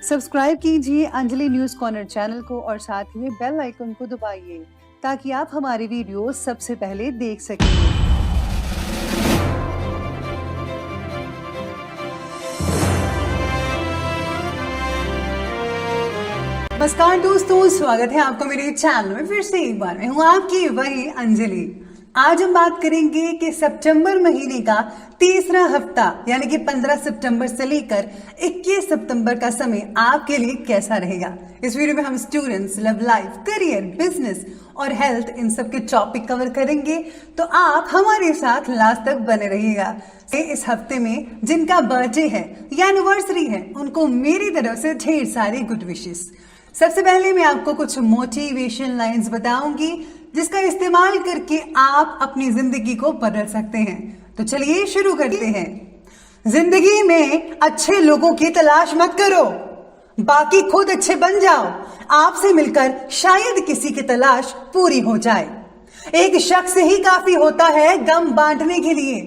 Subscribe कीजिए Anjali news corner channel को और साथ ही में बेल आइकन को दबाइए ताकि आप हमारी वीडियो सबसे पहले देख सकें। नमस्कार दोस्तों, स्वागत है आपको मेरे चैनल में फिर से एक बार। मैं हूँ आपकी वही अंजलि। आज हम बात करेंगे कि सितंबर महीने का तीसरा हफ्ता यानी कि 15 सितंबर से लेकर 21 सितंबर का समय आपके लिए कैसा रहेगा। इस वीडियो में हम students, love life, career, business और हेल्थ इन सब के टॉपिक कवर करेंगे, तो आप हमारे साथ लास्ट तक बने रहिएगा। इस हफ्ते में जिनका बर्थडे है या एनिवर्सरी है उनको मेरी तरफ से ढेर सारी गुड विशेस। सबसे पहले मैं आपको कुछ मोटिवेशन लाइंस बताऊंगी जिसका इस्तेमाल करके आप अपनी जिंदगी को बदल सकते हैं। तो चलिए शुरू करते हैं। जिंदगी में अच्छे लोगों की तलाश मत करो, बाकी खुद अच्छे बन जाओ। आपसे मिलकर शायद किसी की तलाश पूरी हो जाए। एक शख्स ही काफी होता है गम बांटने के लिए,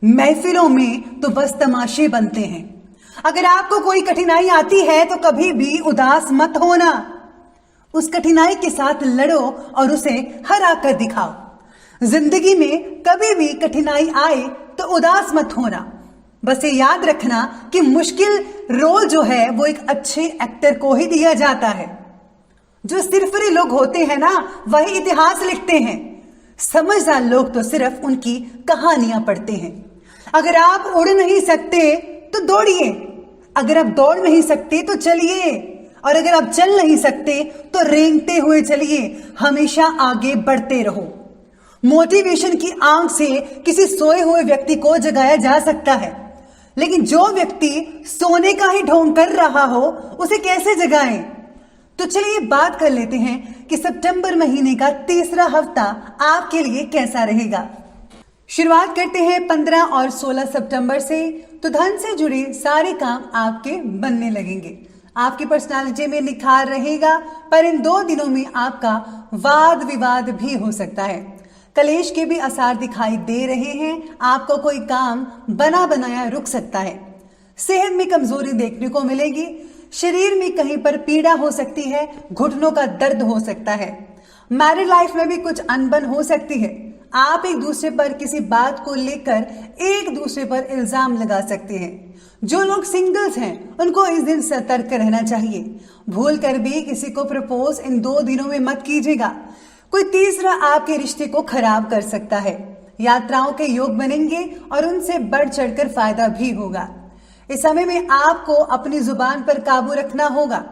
महफिलों में तो बस तमाशे बनते हैं। अगर आपको कोई कठिनाई आती है तो कभी भी उदास मत होना, उस कठिनाई के साथ लड़ो और उसे हरा कर दिखाओ। जिंदगी में कभी भी कठिनाई आए तो उदास मत होना। बस ये याद रखना कि मुश्किल रोल जो है वो एक अच्छे एक्टर को ही दिया जाता है। जो सिरफिरे लोग होते हैं ना, वही इतिहास लिखते हैं। समझदार लोग तो सिर्फ उनकी कहानियां पढ़ते हैं। अगर आप उड़ नहीं सकते तो दौड़िए, अगर आप दौड़ नहीं सकते तो चलिए, और अगर आप चल नहीं सकते तो रेंगते हुए चलिए। हमेशा आगे बढ़ते रहो। मोटिवेशन की आंख से किसी सोए हुए व्यक्ति को जगाया जा सकता है, लेकिन जो व्यक्ति सोने का ही ढोंग कर रहा हो उसे कैसे जगाएं। तो चलिए बात कर लेते हैं कि सितंबर महीने का तीसरा हफ्ता आपके लिए कैसा रहेगा। शुरुआत करते हैं 15 और 16 सितंबर से। तो धन से जुड़े सारे काम आपके बनने लगेंगे। आपकी पर्सनालिटी में निखार रहेगा, पर इन 2 दिनों में आपका वाद विवाद भी हो सकता है। कलेश के भी आसार दिखाई दे रहे हैं। आपको कोई काम बना बनाया रुक सकता है। सेहत में कमजोरी देखने को मिलेगी। शरीर में कहीं पर पीड़ा हो सकती है, घुटनों का दर्द हो सकता है। मैरिड लाइफ में भी कुछ अनबन हो सकती है। आप एक दूसरे पर किसी बात को लेकर एक दूसरे पर इल्जाम लगा सकते हैं। जो लोग सिंगल्स हैं उनको इस दिन सतर्क रहना चाहिए। भूल कर भी किसी को प्रपोज इन 2 दिनों में मत कीजिएगा। कोई तीसरा आपके रिश्ते को खराब कर सकता है। यात्राओं के योग बनेंगे और उनसे बढ़ चढ़कर फायदा भी होगा। इस समय में आपको अपनी जुबान पर काबू रखना होगा।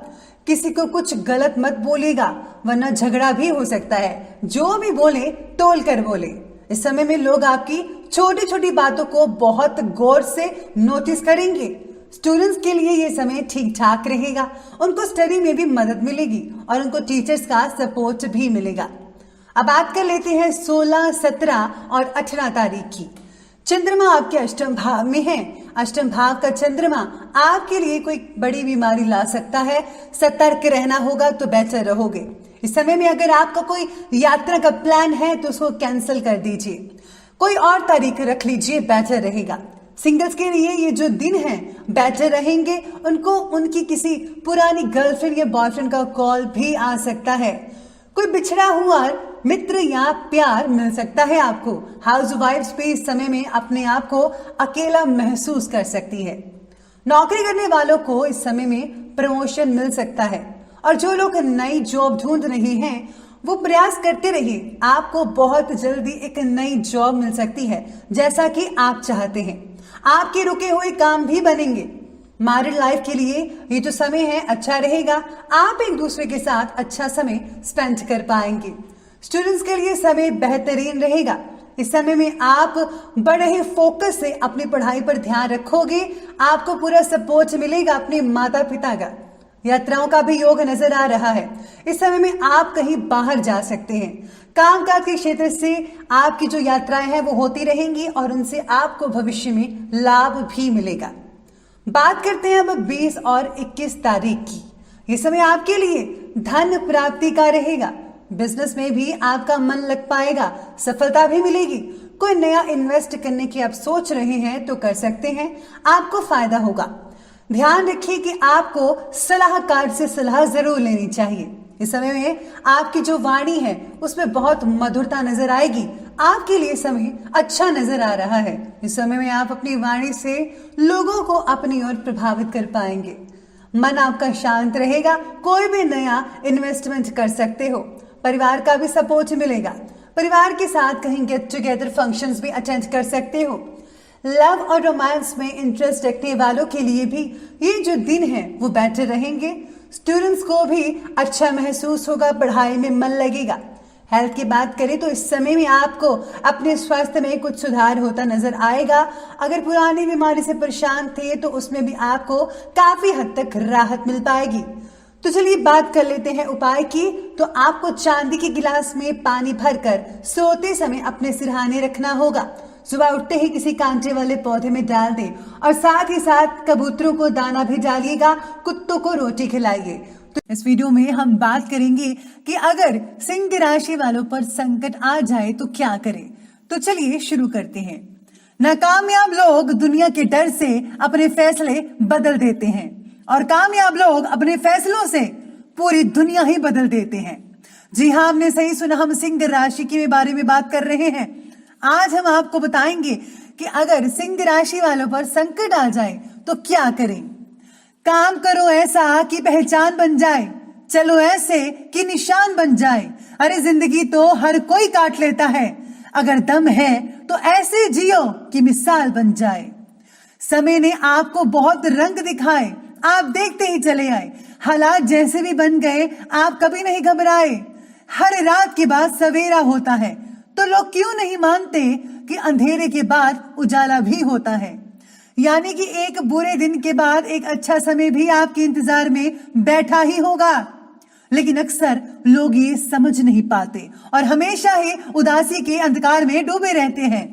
किसी को कुछ गलत मत बोलेगा, वरना झगड़ा भी हो सकता है। जो भी बोले टोल कर बोले। इस समय में लोग आपकी छोटी छोटी बातों को बहुत गौर से नोटिस करेंगे। स्टूडेंट्स के लिए ये समय ठीक ठाक रहेगा। उनको स्टडी में भी मदद मिलेगी और उनको टीचर्स का सपोर्ट भी मिलेगा। अब बात कर लेते हैं 16, 17 और 18 तारीख की। चंद्रमा आपके अष्टम भाव में है। अष्टम भाव का चंद्रमा आपके लिए कोई बड़ी बीमारी ला सकता है। सतर्क रहना होगा तो बेहतर रहोगे। इस समय में अगर आपका कोई यात्रा का प्लान है तो उसको कैंसिल कर दीजिए, कोई और तारीख रख लीजिए, बेहतर रहेगा। सिंगल्स के लिए ये जो दिन है बेहतर रहेंगे। उनको उनकी किसी पुरानी गर्लफ्रेंड या बॉयफ्रेंड का कॉल भी आ सकता है। कोई बिछड़ा हुआ मित्र या प्यार मिल सकता है आपको। हाउस वाइफ्स भी इस समय में अपने आप को अकेला महसूस कर सकती है। नौकरी करने वालों को इस समय में प्रमोशन मिल सकता है, और जो लोग नई जॉब ढूंढ रहे हैं वो प्रयास करते रहिए। आपको बहुत जल्दी एक नई जॉब मिल सकती है जैसा कि आप चाहते हैं। आपके रुके हुए काम भी बनेंगे। मैरिड लाइफ के लिए ये जो समय है अच्छा रहेगा। आप एक दूसरे के साथ अच्छा समय स्पेंड कर पाएंगे। स्टूडेंट्स के लिए समय बेहतरीन रहेगा। इस समय में आप बड़े ही फोकस से अपनी पढ़ाई पर ध्यान रखोगे। आपको पूरा सपोर्ट मिलेगा अपने माता पिता का। यात्राओं का भी योग नजर आ रहा है। इस समय में आप कहीं बाहर जा सकते हैं। कामकाज के क्षेत्र से आपकी जो यात्राएं हैं वो होती रहेंगी और उनसे आपको भविष्य में लाभ भी मिलेगा। बात करते हैं अब 20 और 21 तारीख की। ये समय आपके लिए धन प्राप्ति का रहेगा। बिजनेस में भी आपका मन लग पाएगा, सफलता भी मिलेगी। कोई नया इन्वेस्ट करने की आप सोच रहे हैं तो कर सकते हैं, आपको फायदा होगा। ध्यान रखिए कि आपको सलाहकार से सलाह जरूर लेनी चाहिए। इस समय में आपकी जो वाणी है उसमें बहुत मधुरता नजर आएगी। आपके लिए समय अच्छा नजर आ रहा है। इस समय में आप अपनी वाणी से लोगों को अपनी ओर प्रभावित कर पाएंगे। मन आपका शांत रहेगा। कोई भी नया इन्वेस्टमेंट कर सकते हो। परिवार का भी सपोर्ट मिलेगा। परिवार के साथ कहीं गेट टुगेदर फंक्शंस भी अटेंड कर सकते हो। लव और रोमांस में इंटरेस्ट रखने वालों के लिए भी ये जो दिन है वो बेटर रहेंगे। स्टूडेंट्स को भी अच्छा महसूस होगा, पढ़ाई में मन लगेगा। हेल्थ की बात करें तो इस समय में आपको अपने स्वास्थ्य में कुछ सुधार होता नजर आएगा। अगर पुरानी बीमारी से परेशान थे तो उसमें भी आपको काफी हद तक राहत मिल पाएगी। तो चलिए बात कर लेते हैं उपाय की। तो आपको चांदी के गिलास में पानी भरकर सोते समय अपने सिरहाने रखना होगा। सुबह उठते ही किसी कांटे वाले पौधे में डाल दें और साथ ही साथ कबूतरों को दाना भी डालिएगा, कुत्तों को रोटी खिलाइए। तो इस वीडियो में हम बात करेंगे कि अगर सिंह राशि वालों पर संकट आ जाए तो क्या करें। तो चलिए शुरू करते हैं। नाकामयाब लोग दुनिया के डर से अपने फैसले बदल देते हैं और कामयाब लोग अपने फैसलों से पूरी दुनिया ही बदल देते हैं। जी हाँ, आपने सही सुना, हम सिंह राशि के बारे में बात कर रहे हैं। आज हम आपको बताएंगे कि अगर सिंह राशि वालों पर संकट आ जाए तो क्या करें। काम करो ऐसा कि पहचान बन जाए, चलो ऐसे कि निशान बन जाए। अरे जिंदगी तो हर कोई काट लेता है, अगर दम है तो ऐसे जियो कि मिसाल बन जाए। समय ने आपको बहुत रंग दिखाए, आप देखते ही चले आए। हालात जैसे भी बन गए आप कभी नहीं घबराए। हर रात के बाद सवेरा होता है, तो लोग क्यों नहीं मानते कि अंधेरे के बाद उजाला भी होता है। यानी कि एक बुरे दिन के बाद एक अच्छा समय भी आपके इंतजार में बैठा ही होगा। लेकिन अक्सर लोग ये समझ नहीं पाते और हमेशा ही उदासी के अंधकार में डूबे रहते हैं।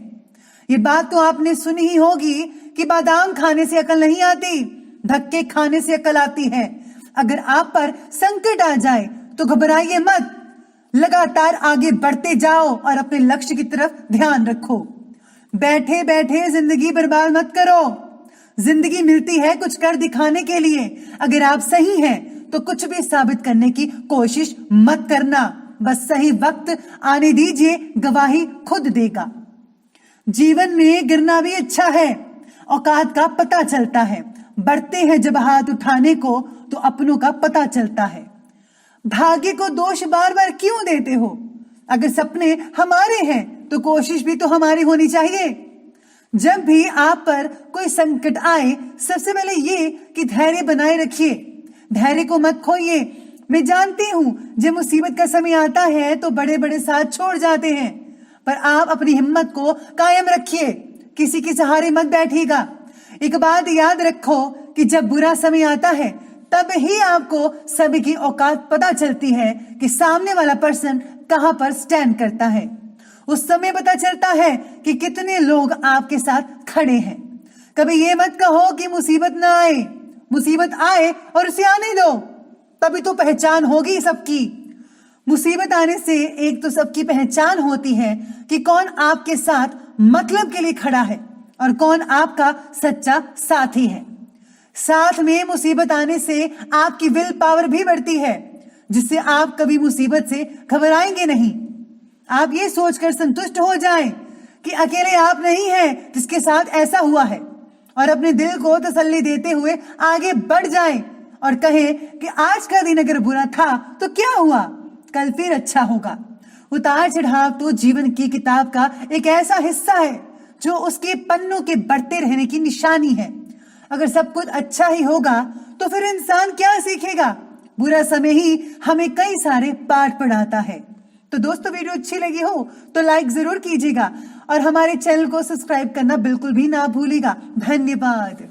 ये बात तो आपने सुनी ही होगी कि बादाम खाने से अकल नहीं आती, धक्के खाने से अकल आती है। अगर आप पर संकट आ जाए तो घबराइए मत, लगातार आगे बढ़ते जाओ और अपने लक्ष्य की तरफ ध्यान रखो। बैठे बैठे जिंदगी बर्बाद मत करो। जिंदगी मिलती है कुछ कर दिखाने के लिए। अगर आप सही हैं तो कुछ भी साबित करने की कोशिश मत करना, बस सही वक्त आने दीजिए, गवाही खुद देगा। जीवन में गिरना भी अच्छा है, औकात का पता चलता है। बढ़ते हैं जब हाथ उठाने को तो अपनों का पता चलता है। भाग्य को दोष बार बार क्यों देते हो। अगर सपने हमारे हैं तो कोशिश भी तो हमारी होनी चाहिए। जब भी आप पर कोई संकट आए सबसे पहले ये कि धैर्य बनाए रखिए, धैर्य को मत खोइए। मैं जानती हूं जब मुसीबत का समय आता है तो बड़े बड़े साथ छोड़ जाते हैं, पर आप अपनी हिम्मत को कायम रखिए, किसी के सहारे मत बैठिएगा। एक बात याद रखो कि जब बुरा समय आता है तब ही आपको सभी की औकात पता चलती है कि सामने वाला पर्सन कहां पर स्टैंड करता है। उस समय पता चलता है कि कितने लोग आपके साथ खड़े हैं। कभी ये मत कहो कि मुसीबत ना आए, मुसीबत आए और उसे आने दो, तभी तो पहचान होगी सबकी। मुसीबत आने से एक तो सबकी पहचान होती है कि कौन आपके साथ मतलब के लिए खड़ा है और कौन आपका सच्चा साथी है। साथ में मुसीबत आने से आपकी विल पावर भी बढ़ती है, जिससे आप कभी मुसीबत से घबराएंगे नहीं। आप ये सोचकर संतुष्ट हो जाएं कि अकेले आप नहीं हैं जिसके साथ ऐसा हुआ है, और अपने दिल को तसल्ली देते हुए आगे बढ़ जाएं और कहें कि आज का दिन अगर बुरा था तो क्या हुआ, कल फिर अच्छा होगा। उतार चढ़ाव तो जीवन की किताब का एक ऐसा हिस्सा है जो उसके पन्नों के बढ़ते रहने की निशानी है। अगर सब कुछ अच्छा ही होगा तो फिर इंसान क्या सीखेगा। बुरा समय ही हमें कई सारे पाठ पढ़ाता है। तो दोस्तों, वीडियो अच्छी लगी हो तो लाइक जरूर कीजिएगा और हमारे चैनल को सब्सक्राइब करना बिल्कुल भी ना भूलिएगा। धन्यवाद।